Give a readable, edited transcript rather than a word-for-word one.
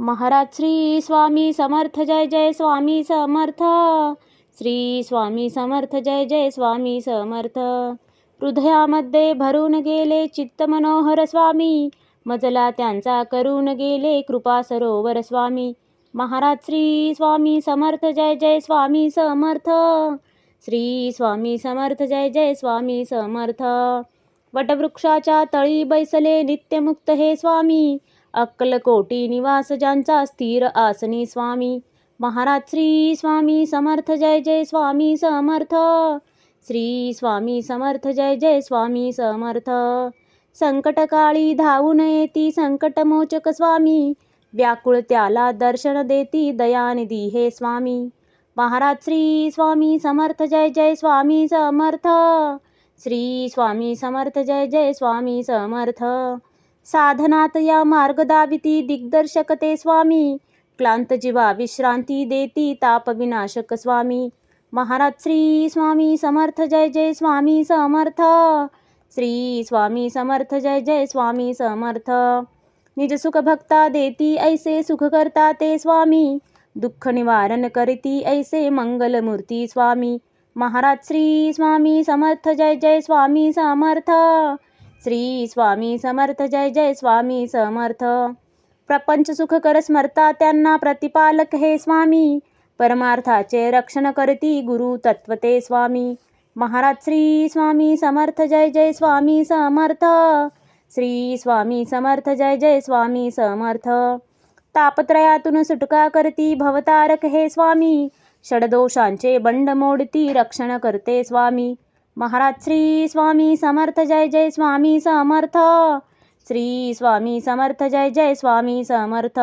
महाराज श्री स्वामी समर्थ जय जय स्वामी समर्थ. श्री स्वामी समर्थ जय जय स्वामी समर्थ. हृदयामध्ये भरून गेले चित्त मनोहर स्वामी, मजला त्यांचा करून गेले कृपा सरोवर स्वामी. महाराज श्री स्वामी समर्थ जय जय स्वामी समर्थ. श्री स्वामी समर्थ जय जय स्वामी समर्थ. वटवृक्षाच्या तळी बैसले नित्यमुक्त हे स्वामी, अक्कलकोटी निवास ज्यांचा स्थिर आसनी स्वामी. महाराज श्री स्वामी समर्थ जय जय स्वामी समर्थ. श्री स्वामी समर्थ जय जय स्वामी समर्थ. संकटकाळी धावून येती संकटमोचक स्वामी, व्याकुळ त्याला दर्शन देती दयानिधी हे स्वामी. महाराज श्री स्वामी समर्थ जय जय स्वामी समर्थ. श्री स्वामी समर्थ जय जय स्वामी समर्थ. साधनात या मार्ग दाविती दिग्दर्शक ते स्वामी, क्लांत जीवा विश्रांती देती ताप विनाशक स्वामी. महाराज श्री स्वामी समर्थ जय जय स्वामी समर्थ. श्री स्वामी समर्थ जय जय स्वामी समर्थ. निज सुख भक्ता देती ऐसे सुख करता ते स्वामी, दुःख निवारण करती ऐसे मंगलमूर्ती स्वामी. महाराज श्री स्वामी समर्थ जय जय स्वामी समर्थ. श्री स्वामी समर्थ जय जय स्वामी समर्थ. प्रपंच सुख कर स्मरता त्यांना प्रतिपालक हे स्वामी, परमार्थाचे रक्षण करती गुरु तत्वते स्वामी. महाराज श्री स्वामी समर्थ जय जय स्वामी समर्थ. श्री स्वामी समर्थ जय जय स्वामी समर्थ. तापत्रयातून सुटका करती भवतारक हे स्वामी, षडदोषांचे बंड मोडती रक्षण करते स्वामी. महाराज श्री स्वामी समर्थ जय जय स्वामी समर्थ. श्री स्वामी समर्थ जय जय स्वामी समर्थ.